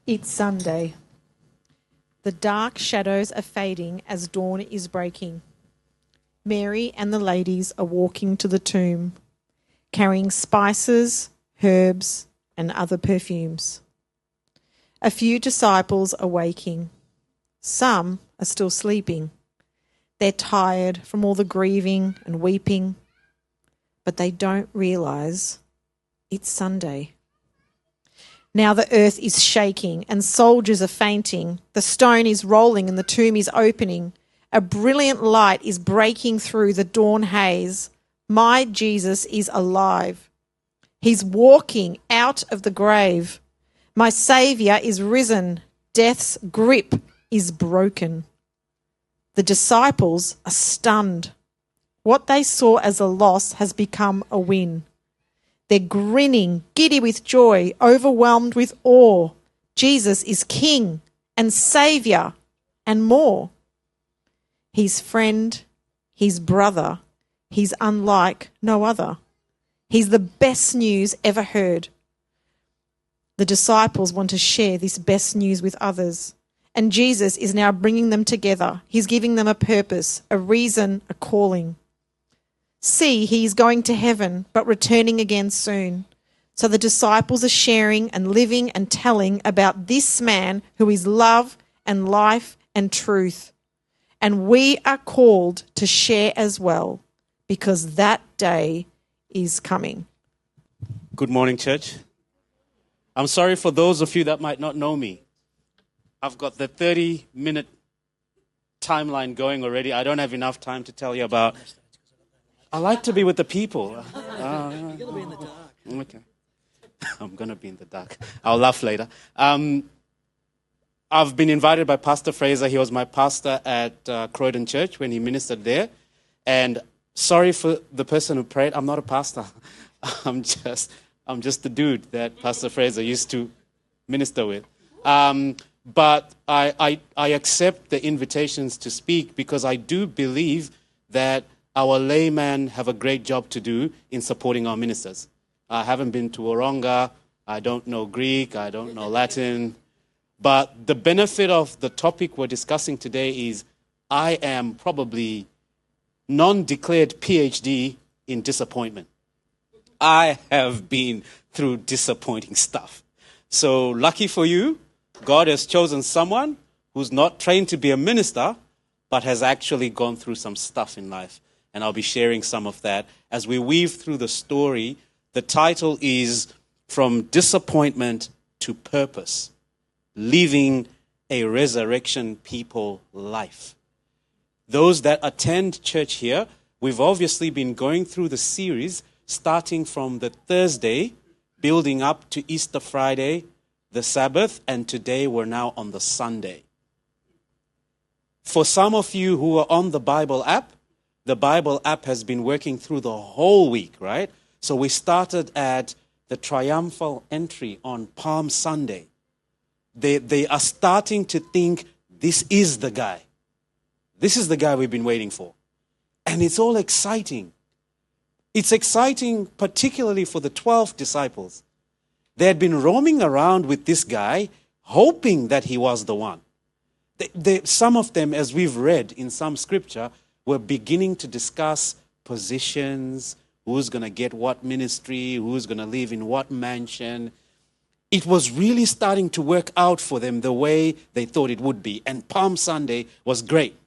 It's Sunday. The dark shadows are fading as dawn is breaking. Mary and the ladies are walking to the tomb, carrying spices, herbs, and other perfumes. A few disciples are waking. Some are still sleeping. They're tired from all the grieving and weeping, but they don't realise it's Sunday. Now the earth is shaking and soldiers are fainting. The stone is rolling and the tomb is opening. A brilliant light is breaking through the dawn haze. My Jesus is alive. He's walking out of the grave. My Saviour is risen. Death's grip is broken. The disciples are stunned. What they saw as a loss has become a win. They're grinning, giddy with joy, overwhelmed with awe. Jesus is King and Saviour and more. He's friend, he's brother, he's unlike no other. He's the best news ever heard. The disciples want to share this best news with others, and Jesus is now bringing them together. He's giving them a purpose, a reason, a calling. See, he is going to heaven, but returning again soon. So the disciples are sharing and living and telling about this man who is love and life and truth. And we are called to share as well, because that day is coming. Good morning, church. I'm sorry for those of you that might not know me. I've got the 30-minute timeline going already. I don't have enough time to tell you about. I like to be with the people. You're going to be in the dark. Okay. I'm going to be in the dark. I'll laugh later. I've been invited by Pastor Fraser. He was my pastor at Croydon Church when he ministered there. And sorry for the person who prayed. I'm not a pastor. I'm just the dude that Pastor Fraser used to minister with. But I accept the invitations to speak because I do believe that our laymen have a great job to do in supporting our ministers. I haven't been to Wahroonga. I don't know Greek. I don't know Latin. But the benefit of the topic we're discussing today is I am probably non-declared PhD in disappointment. I have been through disappointing stuff. So lucky for you, God has chosen someone who's not trained to be a minister, but has actually gone through some stuff in life. And I'll be sharing some of that as we weave through the story. The title is From Disappointment to Purpose, Living a Resurrection People Life. Those that attend church here, we've obviously been going through the series starting from the Thursday, building up to Easter Friday, the Sabbath, and today we're now on the Sunday. For some of you who are on the Bible app has been working through the whole week, right? So we started at the triumphal entry on Palm Sunday. They are starting to think, this is the guy. This is the guy we've been waiting for. And it's all exciting. It's exciting particularly for the 12 disciples. They had been roaming around with this guy, hoping that he was the one. Some of them, as we've read in some scripture, were beginning to discuss positions, who's going to get what ministry, who's going to live in what mansion. It was really starting to work out for them the way they thought it would be. And Palm Sunday was great.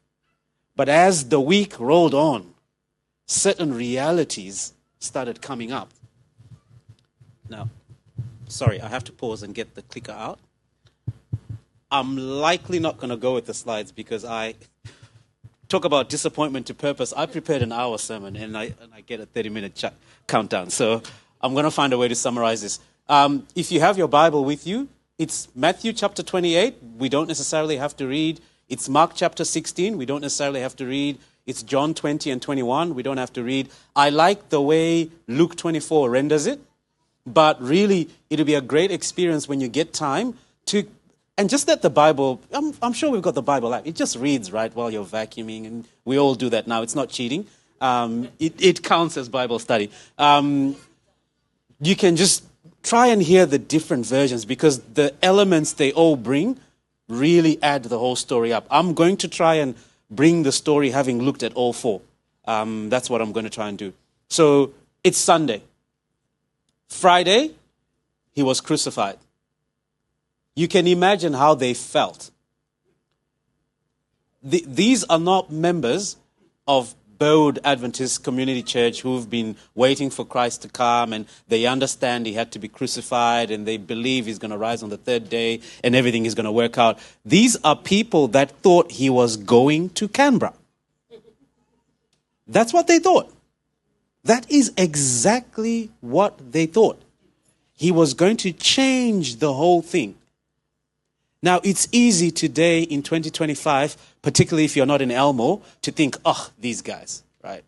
But as the week rolled on, certain realities started coming up. Now, sorry, I have to pause and get the clicker out. I'm likely not going to go with the slides because I talk about disappointment to purpose. I prepared an hour sermon and I get a 30-minute countdown. So I'm going to find a way to summarize this. If you have your Bible with you, it's Matthew chapter 28. We don't necessarily have to read. It's Mark chapter 16. We don't necessarily have to read. It's John 20 and 21. We don't have to read. I like the way Luke 24 renders it. But really, it'll be a great experience when you get time to... And just let the Bible, I'm sure we've got the Bible app. It just reads, right, while you're vacuuming. And we all do that now. It's not cheating. It counts as Bible study. You can just try and hear the different versions, because the elements they all bring really add the whole story up. I'm going to try and bring the story having looked at all four. That's what I'm going to try and do. So it's Sunday. Friday, he was crucified. You can imagine how they felt. These are not members of Bode Adventist Community Church who've been waiting for Christ to come, and they understand he had to be crucified, and they believe he's going to rise on the third day and everything is going to work out. These are people that thought he was going to Canberra. That's what they thought. That is exactly what they thought. He was going to change the whole thing. Now, it's easy today in 2025, particularly if you're not in Elmo, to think, oh, these guys, right?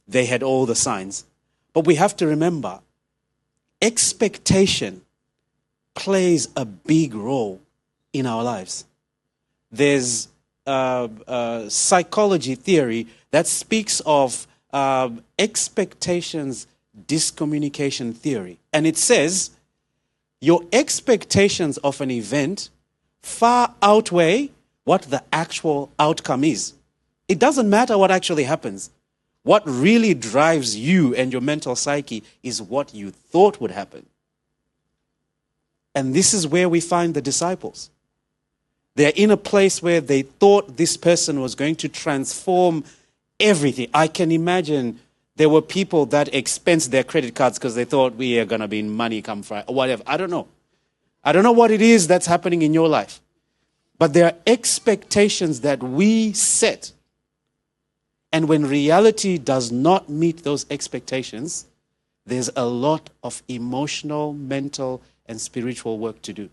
They had all the signs. But we have to remember, expectation plays a big role in our lives. There's psychology theory that speaks of expectations discommunication theory. And it says, your expectations of an event far outweigh what the actual outcome is. It doesn't matter what actually happens. What really drives you and your mental psyche is what you thought would happen. And this is where we find the disciples. They're in a place where they thought this person was going to transform everything. I can imagine there were people that expensed their credit cards because they thought we are going to be in money come Friday or whatever. I don't know. I don't know what it is that's happening in your life. But there are expectations that we set. And when reality does not meet those expectations, there's a lot of emotional, mental, and spiritual work to do.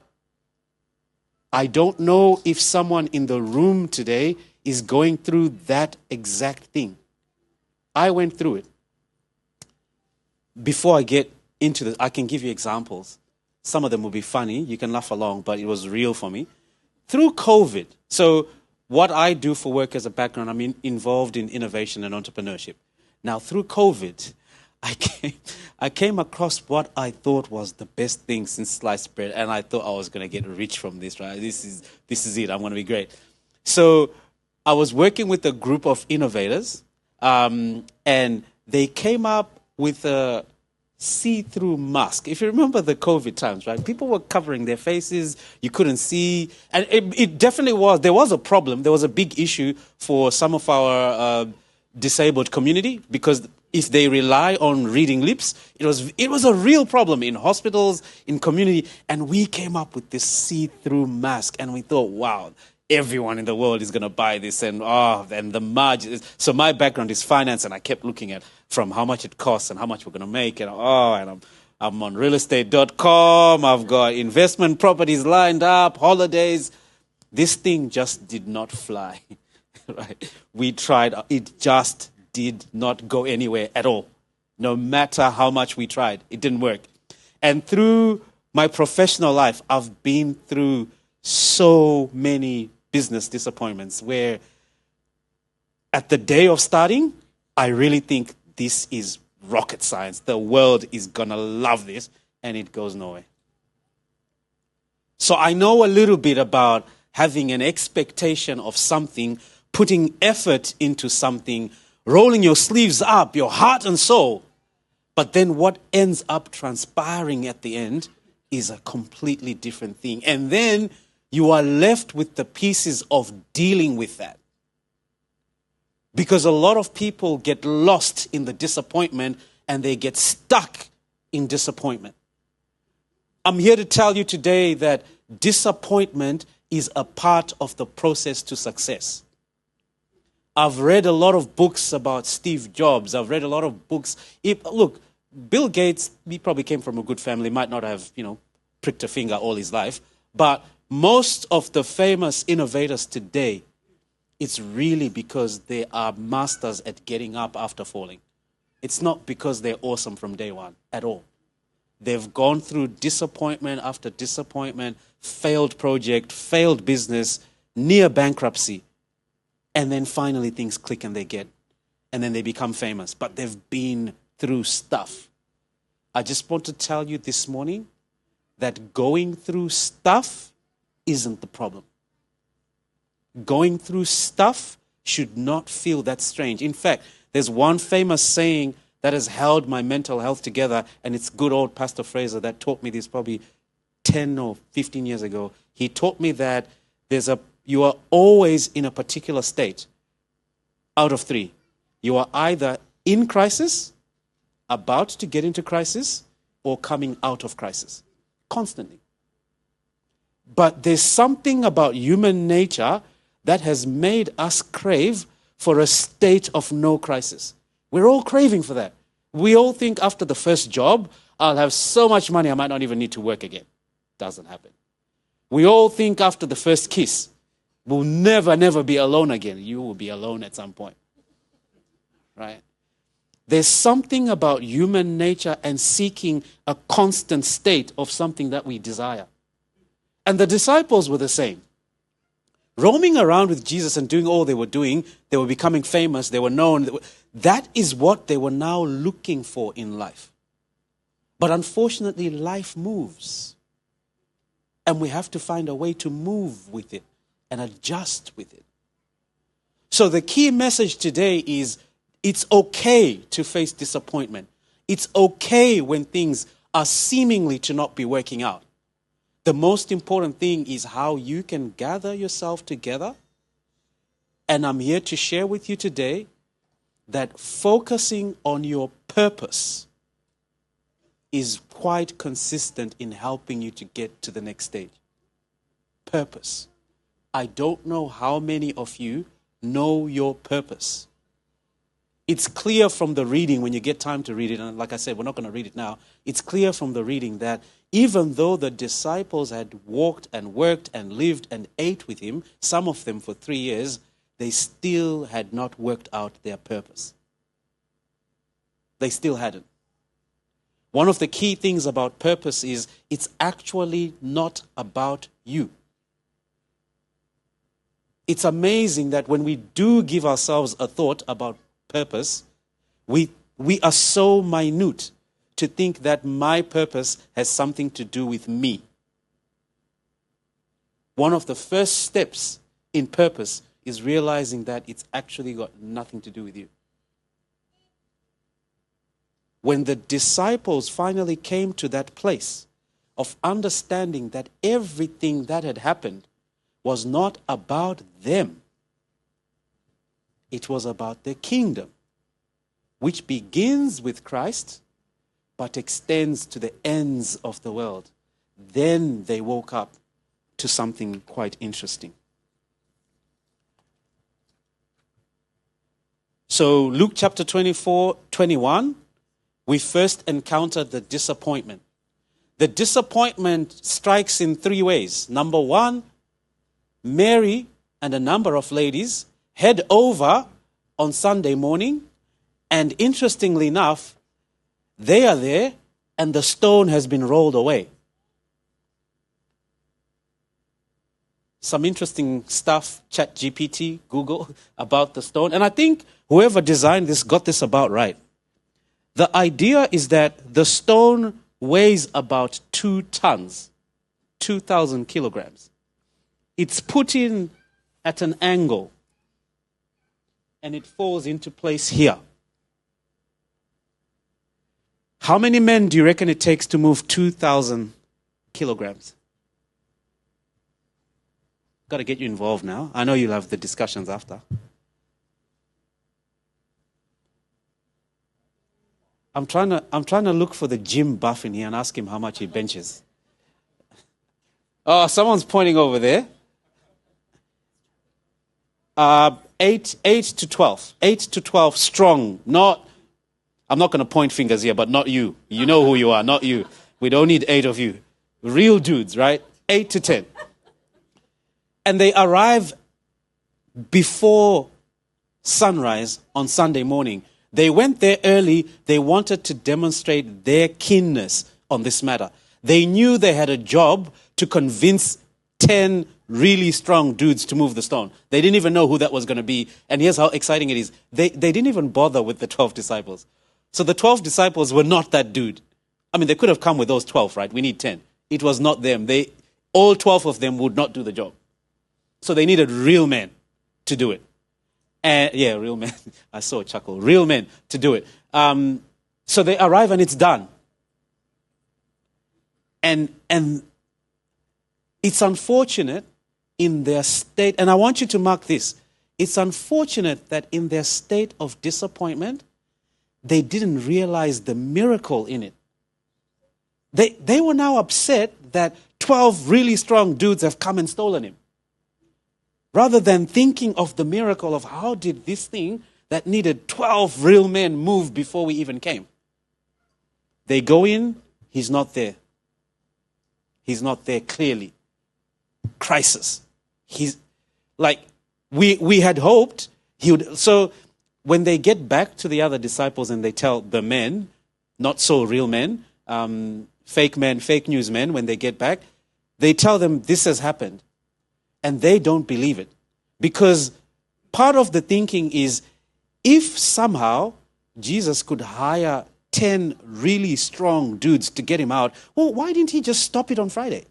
I don't know if someone in the room today is going through that exact thing. I went through it. Before I get into this, I can give you examples. Some of them will be funny. You can laugh along, but it was real for me. Through COVID, so what I do for work as a background, I'm involved in innovation and entrepreneurship. Now, through COVID, I came across what I thought was the best thing since sliced bread, and I thought I was going to get rich from this, right? This is it. I'm going to be great. So I was working with a group of innovators, and they came up with a see-through mask. If you remember the COVID times, right? People were covering their faces. You couldn't see. And it definitely was. There was a problem. There was a big issue for some of our disabled community, because if they rely on reading lips, it was a real problem in hospitals, in community. And we came up with this see-through mask, and we thought, wow, everyone in the world is going to buy this, and the margin. So my background is finance, and I kept looking at from how much it costs and how much we're going to make, and I'm on realestate.com. I've got investment properties lined up, holidays. This thing just did not fly. Right? We tried, it just did not go anywhere at all. No matter how much we tried, it didn't work. And through my professional life, I've been through so many business disappointments where at the day of starting, I really think this is rocket science. The world is going to love this, and it goes nowhere. So I know a little bit about having an expectation of something, putting effort into something, rolling your sleeves up, your heart and soul. But then what ends up transpiring at the end is a completely different thing. And then you are left with the pieces of dealing with that. Because a lot of people get lost in the disappointment and they get stuck in disappointment. I'm here to tell you today that disappointment is a part of the process to success. I've read a lot of books about Steve Jobs. I've read a lot of books. Look, Bill Gates, he probably came from a good family, might not have, pricked a finger all his life. But most of the famous innovators today, it's really because they are masters at getting up after falling. It's not because they're awesome from day one at all. They've gone through disappointment after disappointment, failed project, failed business, near bankruptcy. And then finally things click and then they become famous. But they've been through stuff. I just want to tell you this morning, that going through stuff isn't the problem. Going through stuff should not feel that strange. In fact, there's one famous saying that has held my mental health together, and it's good old Pastor Fraser that taught me this probably 10 or 15 years ago. He taught me that you are always in a particular state out of three. You are either in crisis, about to get into crisis, or coming out of crisis. Constantly. But there's something about human nature that has made us crave for a state of no crisis. We're all craving for that. We all think after the first job, I'll have so much money I might not even need to work again. Doesn't happen. We all think after the first kiss, we'll never be alone again. You will be alone at some point. Right? There's something about human nature and seeking a constant state of something that we desire. And the disciples were the same. Roaming around with Jesus and doing all they were doing, they were becoming famous, they were known. That is what they were now looking for in life. But unfortunately, life moves. And we have to find a way to move with it and adjust with it. So the key message today is it's okay to face disappointment. It's okay when things are seemingly to not be working out. The most important thing is how you can gather yourself together. And I'm here to share with you today that focusing on your purpose is quite consistent in helping you to get to the next stage. Purpose. I don't know how many of you know your purpose. It's clear from the reading when you get time to read it, and like I said, we're not going to read it now. It's clear from the reading that even though the disciples had walked and worked and lived and ate with him, some of them for 3 years, they still had not worked out their purpose. They still hadn't. One of the key things about purpose is it's actually not about you. It's amazing that when we do give ourselves a thought about purpose, we are so minute to think that my purpose has something to do with me. One of the first steps in purpose is realizing that it's actually got nothing to do with you. When the disciples finally came to that place of understanding that everything that had happened was not about them, it was about the kingdom, which begins with Christ but extends to the ends of the world. Then they woke up to something quite interesting. So Luke chapter 21, we first encountered the disappointment. The disappointment strikes in 3 ways. Number 1, Mary and a number of ladies head over on Sunday morning, and interestingly enough, they are there and the stone has been rolled away. Some interesting stuff, ChatGPT, Google, about the stone. And I think whoever designed this got this about right. The idea is that the stone weighs about 2 tons, 2,000 kilograms. It's put in at an angle and it falls into place here. How many men do you reckon it takes to move 2,000 kilograms? Got to get you involved now. I know you'll have the discussions after. I'm trying to look for the gym buff in here and ask him how much he benches. Oh, someone's pointing over there. 8 to 12. 8 to 12 strong. I'm not going to point fingers here, but not you. You know who you are, not you. We don't need 8 of you. Real dudes, right? 8 to 10. And they arrive before sunrise on Sunday morning. They went there early. They wanted to demonstrate their keenness on this matter. They knew they had a job to convince 10 really strong dudes to move the stone. They didn't even know who that was going to be. And here's how exciting it is. They didn't even bother with the 12 disciples. So the 12 disciples were not that dude. I mean, they could have come with those 12, right? We need 10. It was not them. All 12 of them would not do the job. So they needed real men to do it. And yeah, real men. I saw a chuckle. Real men to do it. So they arrive and it's done. And it's unfortunate in their state, and I want you to mark this. It's unfortunate that in their state of disappointment, they didn't realize the miracle in it. They were now upset that 12 really strong dudes have come and stolen him. Rather than thinking of the miracle of how did this thing that needed 12 real men move before we even came. They go in, he's not there. He's not there clearly. Crisis. He's like, we had hoped he would. So when they get back to the other disciples and they tell the men, not so real men, fake news men, when they get back, they tell them this has happened. And they don't believe it. Because part of the thinking is, if somehow Jesus could hire 10 really strong dudes to get him out, well, why didn't he just stop it on Friday?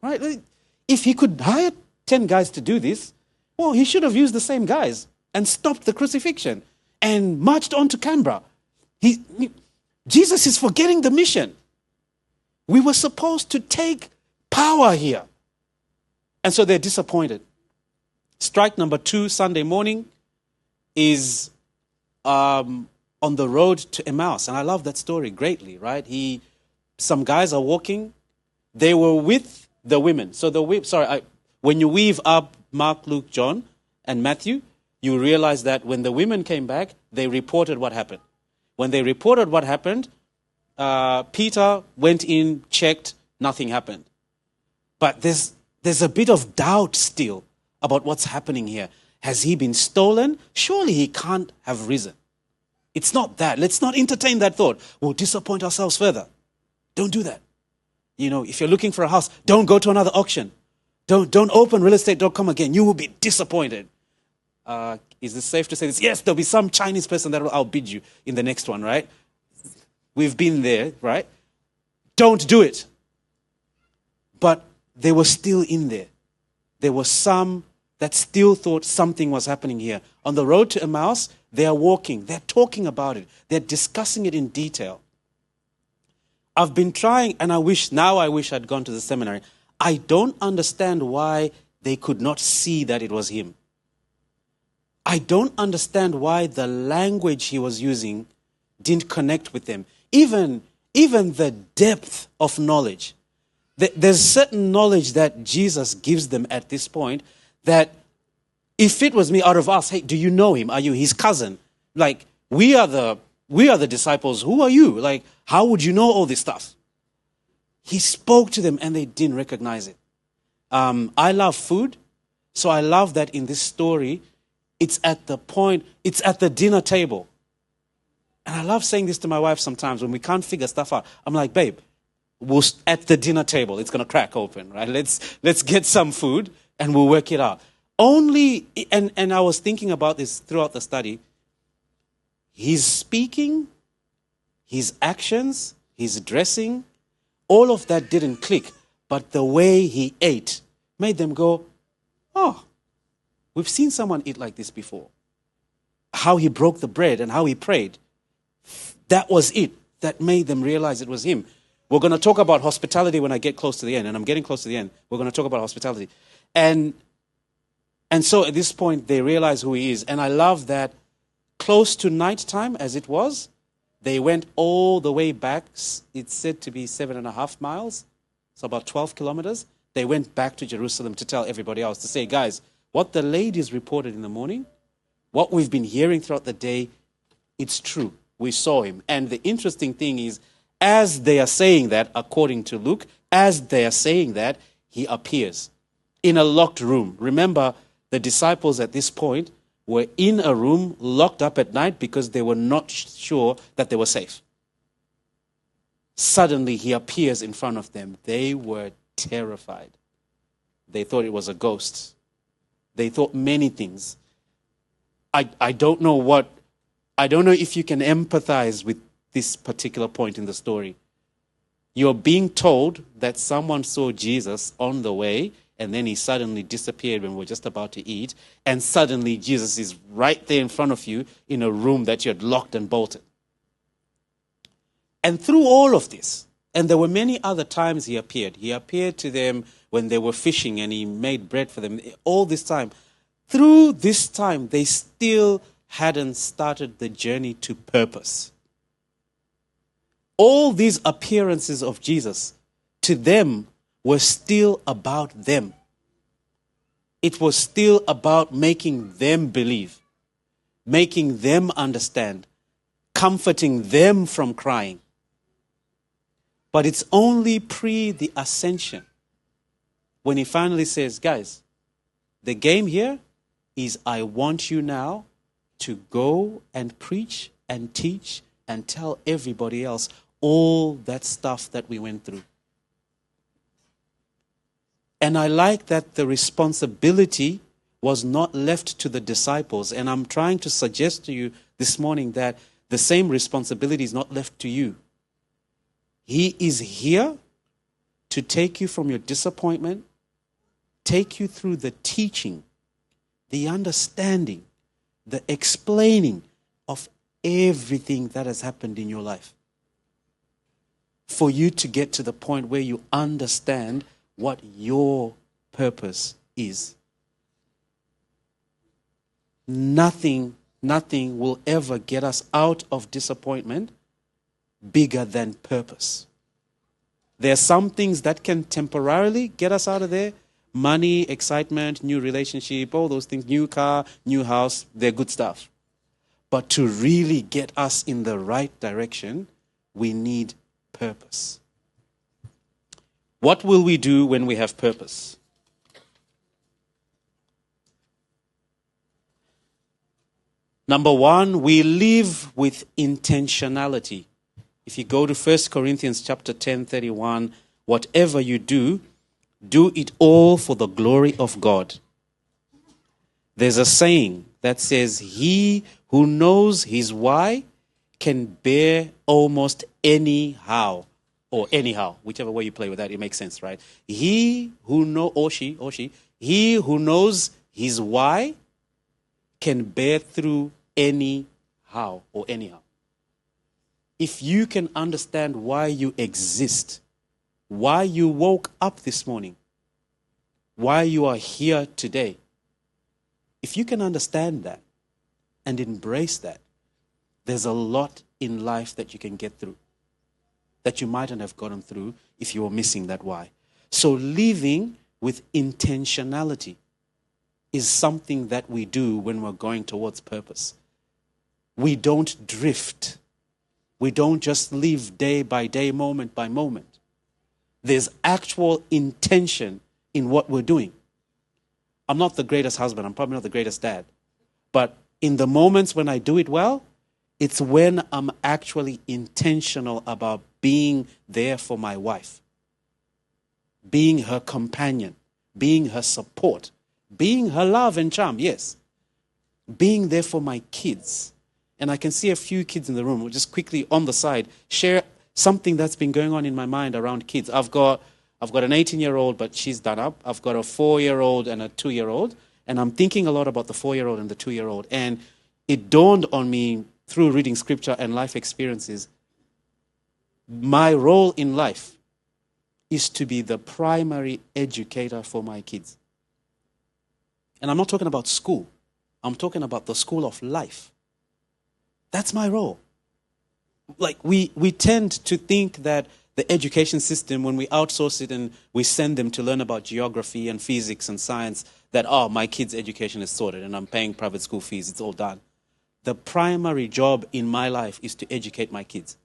Right? If he could hire 10 guys to do this, well, he should have used the same guys and stopped the crucifixion and marched on to Canberra. Jesus is forgetting the mission. We were supposed to take power here. And so they're disappointed. Strike number 2, Sunday morning, is on the road to Emmaus. And I love that story greatly, right? Some guys are walking. They were with the women. So when you weave up Mark, Luke, John, and Matthew, you realize that when the women came back, they reported what happened. When they reported what happened, Peter went in, checked, nothing happened. But there's a bit of doubt still about what's happening here. Has he been stolen? Surely he can't have risen. It's not that. Let's not entertain that thought. We'll disappoint ourselves further. Don't do that. If you're looking for a house, don't go to another auction. Don't open realestate.com again. You will be disappointed. Is it safe to say this? Yes, there'll be some Chinese person that will outbid you in the next one, right? We've been there, right? Don't do it. But they were still in there. There were some that still thought something was happening here. On the road to Emmaus, they are walking. They're talking about it. They're discussing it in detail. I've been trying, and I wish I'd gone to the seminary. I don't understand why they could not see that it was him. I don't understand why the language he was using didn't connect with them. Even the depth of knowledge. There's certain knowledge that Jesus gives them at this point that if it was me out of us, hey, do you know him? Are you his cousin? Like, we are the disciples. Who are you? Like, how would you know all this stuff? He spoke to them and they didn't recognize it. I love food, so I love that in this story, it's at the dinner table. And I love saying this to my wife sometimes when we can't figure stuff out. I'm like, babe, at the dinner table, it's going to crack open, right? Let's get some food and we'll work it out. And I was thinking about this throughout the study. His speaking, his actions, his dressing, all of that didn't click. But the way he ate made them go, oh, we've seen someone eat like this before. How he broke the bread and how he prayed. That was it. That made them realize it was him. We're going to talk about hospitality when I get close to the end, and I'm getting close to the end. We're going to talk about hospitality. And so at this point, they realize who he is. And I love that close to nighttime, as it was, they went all the way back. It's said to be 7.5 miles, so about 12 kilometers. They went back to Jerusalem to tell everybody else, to say, guys, what the ladies reported in the morning, what we've been hearing throughout the day, it's true. We saw him. And the interesting thing is, as they are saying that, according to Luke, as they are saying that, he appears in a locked room. Remember, the disciples at this point were in a room locked up at night because they were not sure that they were safe. Suddenly, he appears in front of them. They were terrified. They thought it was a ghost. They thought many things. I don't know if you can empathize with this particular point in the story. You're being told that someone saw Jesus on the way, and then he suddenly disappeared when we were just about to eat, and suddenly Jesus is right there in front of you in a room that you had locked and bolted. And through all of this, and there were many other times he appeared. He appeared to them when they were fishing, and he made bread for them. All this time, through this time, they still hadn't started the journey to purpose. All these appearances of Jesus, to them, were still about them. It was still about making them believe, making them understand, comforting them from crying. But it's only pre the ascension when he finally says, guys, the game here is I want you now to go and preach and teach and tell everybody else all that stuff that we went through. And I like that the responsibility was not left to the disciples. And I'm trying to suggest to you this morning that the same responsibility is not left to you. He is here to take you from your disappointment, take you through the teaching, the understanding, the explaining of everything that has happened in your life. For you to get to the point where you understand what your purpose is. Nothing will ever get us out of disappointment bigger than purpose. There are some things that can temporarily get us out of there. Money, excitement, new relationship, all those things, new car, new house, they're good stuff. But to really get us in the right direction, we need purpose. What will we do when we have purpose? Number one, we live with intentionality. If you go to 1 Corinthians chapter 10:31, whatever you do, do it all for the glory of God. There's a saying that says, he who knows his why can bear almost anyhow. Or anyhow, whichever way you play with that, it makes sense, right? He who he who knows his why can bear through anyhow or anyhow. If you can understand why you exist, why you woke up this morning, why you are here today, if you can understand that and embrace that, there's a lot in life that you can get through that you mightn't have gotten through if you were missing that why. So living with intentionality is something that we do when we're going towards purpose. We don't drift. We don't just live day by day, moment by moment. There's actual intention in what we're doing. I'm not the greatest husband. I'm probably not the greatest dad. But in the moments when I do it well, it's when I'm actually intentional about being there for my wife, being her companion, being her support, being her love and charm, yes. Being there for my kids. And I can see a few kids in the room. We'll just quickly on the side share something that's been going on in my mind around kids. I've got an 18-year-old, but she's done up. I've got a 4-year-old and a 2-year-old. And I'm thinking a lot about the 4-year-old and the 2-year-old. And it dawned on me through reading scripture and life experiences, my role in life is to be the primary educator for my kids. And I'm not talking about school. I'm talking about the school of life. That's my role. Like we tend to think that the education system, when we outsource it and we send them to learn about geography and physics and science, that, oh, my kid's education is sorted and I'm paying private school fees, it's all done. The primary job in my life is to educate my kids.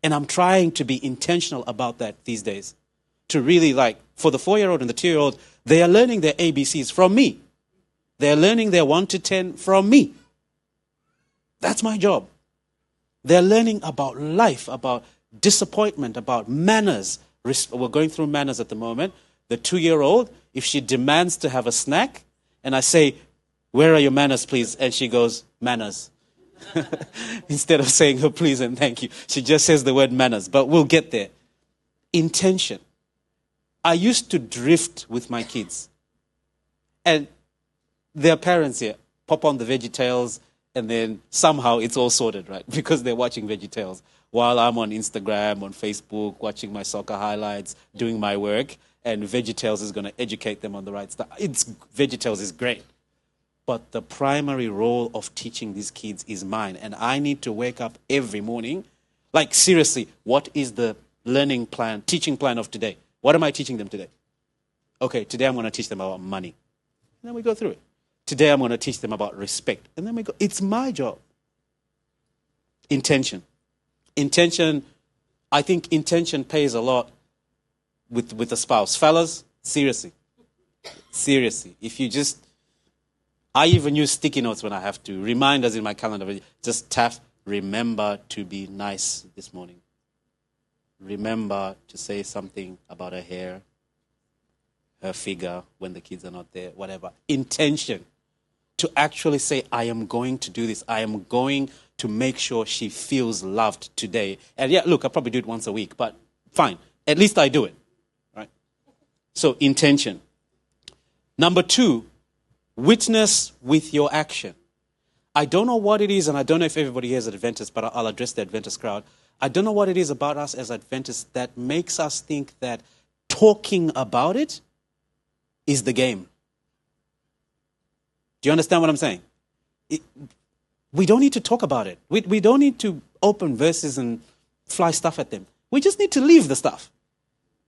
And I'm trying to be intentional about that these days. To really, like, for the 4-year-old and the 2-year-old, they are learning their ABCs from me. They're learning their 1 to 10 from me. That's my job. They're learning about life, about disappointment, about manners. We're going through manners at the moment. The 2-year-old, if she demands to have a snack, and I say, where are your manners, please? And she goes, manners. Instead of saying, oh, please and thank you. She just says the word manners, but we'll get there. intention. I used to drift with my kids. And their parents here pop on the VeggieTales, and then somehow it's all sorted, right? Because they're watching VeggieTales while I'm on Instagram, on Facebook, watching my soccer highlights, doing my work, and VeggieTales is going to educate them on the right stuff. VeggieTales is great. But the primary role of teaching these kids is mine, and I need to wake up every morning. Like, seriously, what is the learning plan, teaching plan of today? What am I teaching them today? Okay, today I'm going to teach them about money. And then we go through it. Today I'm going to teach them about respect. And then we go, it's my job. Intention. Intention, I think intention pays a lot with a spouse. Fellas, seriously. Seriously. If you just, I even use sticky notes when I have to. Reminders in my calendar. Just tap, remember to be nice this morning. Remember to say something about her hair, her figure when the kids are not there, whatever. Intention. To actually say, I am going to do this. I am going to make sure she feels loved today. And yeah, look, I probably do it once a week, but fine. At least I do it. Right? So, intention. Number 2, witness with your action. I don't know what it is, and I don't know if everybody here is Adventist, but I'll address the Adventist crowd. I don't know what it is about us as Adventists that makes us think that talking about it is the game. Do you understand what I'm saying? We don't need to talk about it. We don't need to open verses and fly stuff at them. We just need to leave the stuff.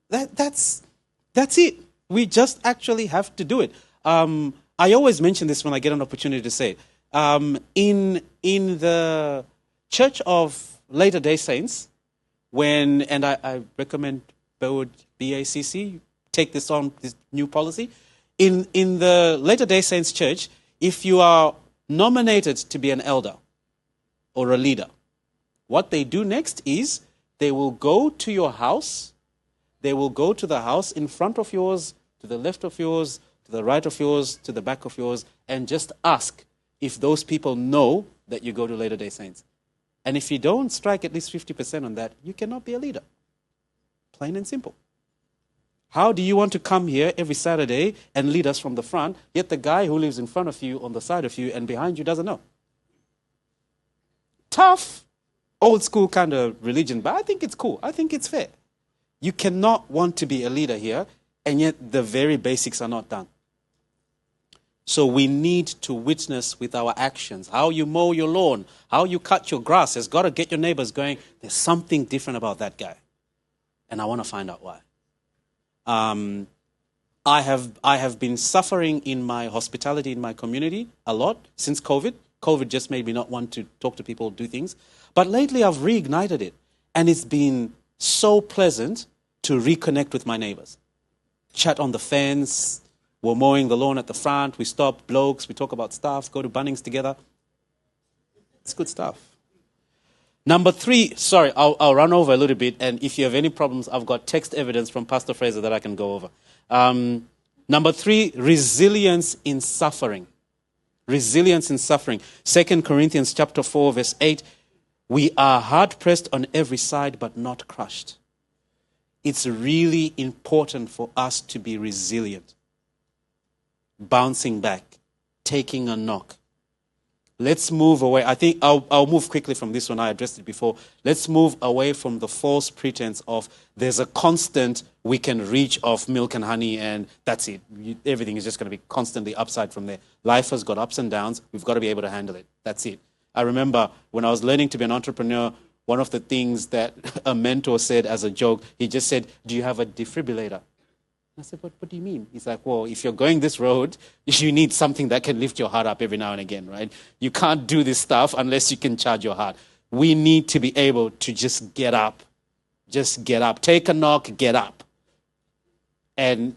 That's it. We just actually have to do it. I always mention this when I get an opportunity to say it. In the Church of Latter-day Saints, and I recommend BACC take this on, this new policy. In the Latter-day Saints Church, if you are nominated to be an elder or a leader, what they do next is they will go to your house, they will go to the house in front of yours, to the left of yours, to the right of yours, to the back of yours, and just ask if those people know that you go to Latter-day Saints. And if you don't strike at least 50% on that, you cannot be a leader. Plain and simple. How do you want to come here every Saturday and lead us from the front, yet the guy who lives in front of you, on the side of you, and behind you doesn't know? Tough, old school kind of religion, but I think it's cool. I think it's fair. You cannot want to be a leader here, and yet the very basics are not done. So we need to witness with our actions. How you mow your lawn, how you cut your grass has got to get your neighbors going, there's something different about that guy. And I want to find out why. I have been suffering in my hospitality in my community a lot since COVID. COVID just made me not want to talk to people, do things. But lately I've reignited it. And it's been so pleasant to reconnect with my neighbors. Chat on the fence. We're mowing the lawn at the front. We stop blokes. We talk about stuff. Go to Bunnings together. It's good stuff. Number 3, sorry, I'll run over a little bit, and if you have any problems, I've got text evidence from Pastor Fraser that I can go over. Number 3, resilience in suffering. Resilience in suffering. 2 Corinthians chapter 4, verse 8, we are hard-pressed on every side, but not crushed. It's really important for us to be resilient. Bouncing back, taking a knock. Let's move away. I think I'll move quickly from this one. I addressed it before. Let's move away from the false pretense of there's a constant we can reach of milk and honey and that's it. Everything is just going to be constantly upside from there. Life has got ups and downs. We've got to be able to handle it. That's it. I remember when I was learning to be an entrepreneur, one of the things that a mentor said as a joke, he just said, do you have a defibrillator? I said, what do you mean? He's like, well, if you're going this road, you need something that can lift your heart up every now and again, right? You can't do this stuff unless you can charge your heart. We need to be able to just get up. Just get up. Take a knock, get up. And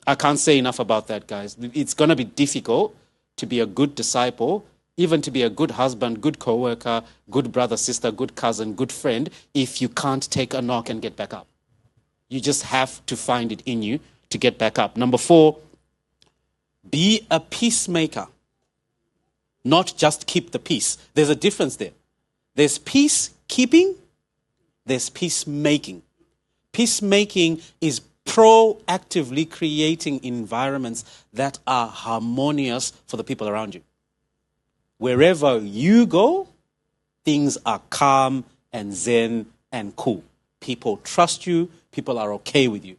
I can't say enough about that, guys. It's going to be difficult to be a good disciple, even to be a good husband, good co-worker, good brother, sister, good cousin, good friend, if you can't take a knock and get back up. You just have to find it in you to get back up. Number 4, be a peacemaker. Not just keep the peace. There's a difference there. There's peacekeeping, there's peacemaking. Peacemaking is proactively creating environments that are harmonious for the people around you. Wherever you go, things are calm and zen and cool. People trust you. People are okay with you.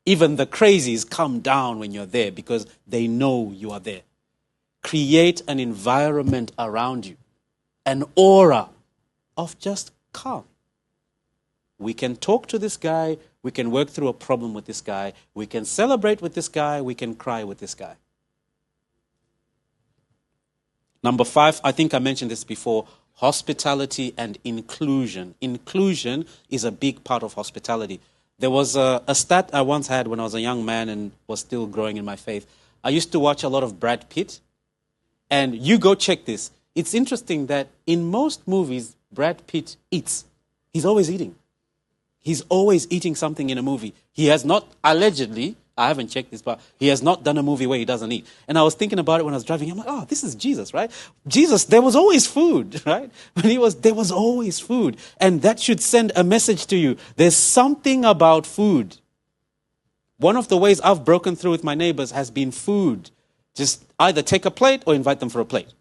Even the crazies come down when you're there because they know you are there. Create an environment around you, an aura of just calm. We can talk to this guy. We can work through a problem with this guy. We can celebrate with this guy. We can cry with this guy. Number 5, I think I mentioned this before, hospitality and inclusion. Inclusion is a big part of hospitality. There was a stat I once had when I was a young man and was still growing in my faith. I used to watch a lot of Brad Pitt. And you go check this. It's interesting that in most movies, Brad Pitt eats. He's always eating. He's always eating something in a movie. He has not, allegedly, I haven't checked this, but he has not done a movie where he doesn't eat. And I was thinking about it when I was driving. I'm like, oh, this is Jesus, right? Jesus, there was always food, right? There was always food. And that should send a message to you. There's something about food. One of the ways I've broken through with my neighbors has been food. Just either take a plate or invite them for a plate.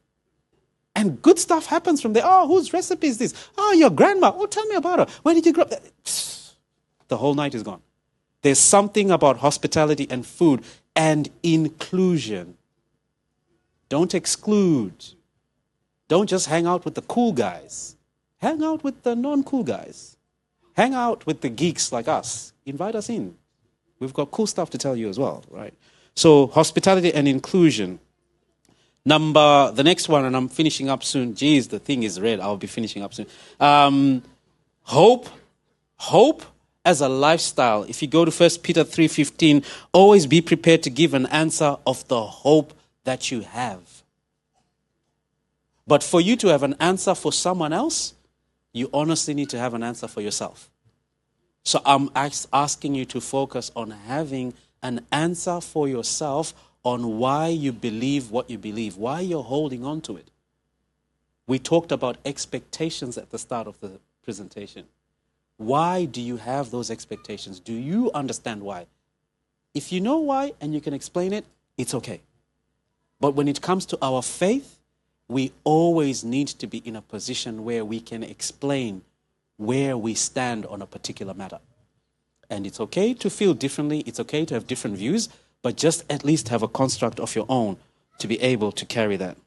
And good stuff happens from there. Oh, whose recipe is this? Oh, your grandma. Oh, tell me about her. Where did you grow up? The whole night is gone. There's something about hospitality and food and inclusion. Don't exclude. Don't just hang out with the cool guys. Hang out with the non-cool guys. Hang out with the geeks like us. Invite us in. We've got cool stuff to tell you as well, right? So hospitality and inclusion. The next one, and I'm finishing up soon. Geez, the thing is red. I'll be finishing up soon. Hope as a lifestyle. If you go to 1 Peter 3:15, always be prepared to give an answer of the hope that you have. But for you to have an answer for someone else, you honestly need to have an answer for yourself. So I'm asking you to focus on having an answer for yourself on why you believe what you believe, why you're holding on to it. We talked about expectations at the start of the presentation. Why do you have those expectations? Do you understand why? If you know why and you can explain it, it's okay. But when it comes to our faith, we always need to be in a position where we can explain where we stand on a particular matter. And it's okay to feel differently. It's okay to have different views, but just at least have a construct of your own to be able to carry that.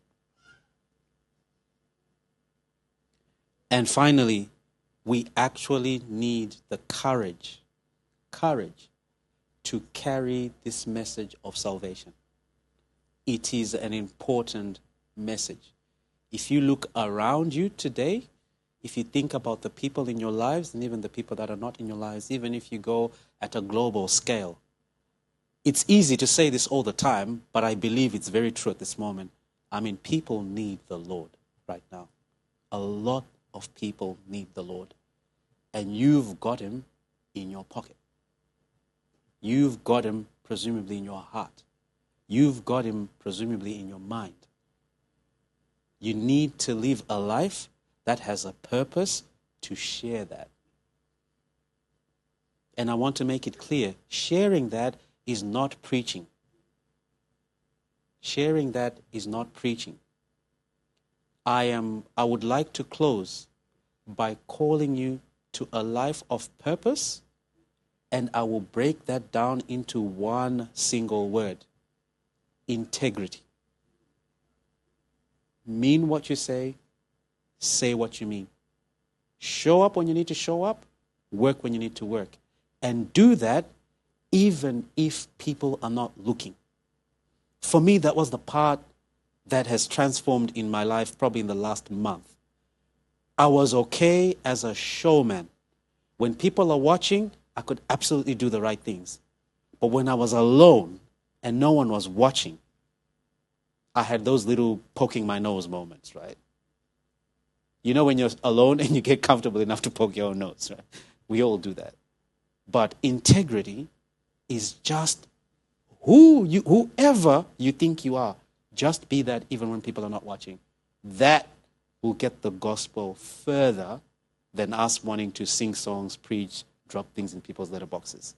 And finally, we actually need the courage to carry this message of salvation. It is an important message. If you look around you today, if you think about the people in your lives and even the people that are not in your lives, even if you go at a global scale, it's easy to say this all the time, but I believe it's very true at this moment. I mean, people need the Lord right now. A lot of people need the Lord. And you've got him in your pocket. You've got him presumably in your heart. You've got him presumably in your mind. You need to live a life that has a purpose to share that. And I want to make it clear, sharing that is not preaching. Sharing that is not preaching. I would like to close by calling you to a life of purpose, and I will break that down into one single word: integrity. Mean what you say what you mean. Show up when you need to show up, work when you need to work. And do that even if people are not looking. For me, that was the part that has transformed in my life probably in the last month. I was okay as a showman. When people are watching, I could absolutely do the right things. But when I was alone and no one was watching, I had those little poking my nose moments, right? You know when you're alone and you get comfortable enough to poke your own nose, right? We all do that. But integrity is just whoever you think you are. Just be that even when people are not watching. That will get the gospel further than us wanting to sing songs, preach, drop things in people's letterboxes.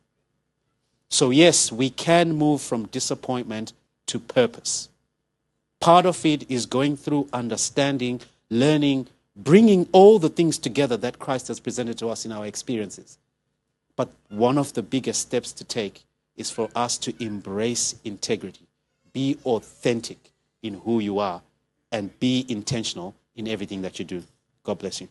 So yes, we can move from disappointment to purpose. Part of it is going through understanding, learning, bringing all the things together that Christ has presented to us in our experiences. But one of the biggest steps to take is for us to embrace integrity, be authentic in who you are, and be intentional in everything that you do. God bless you.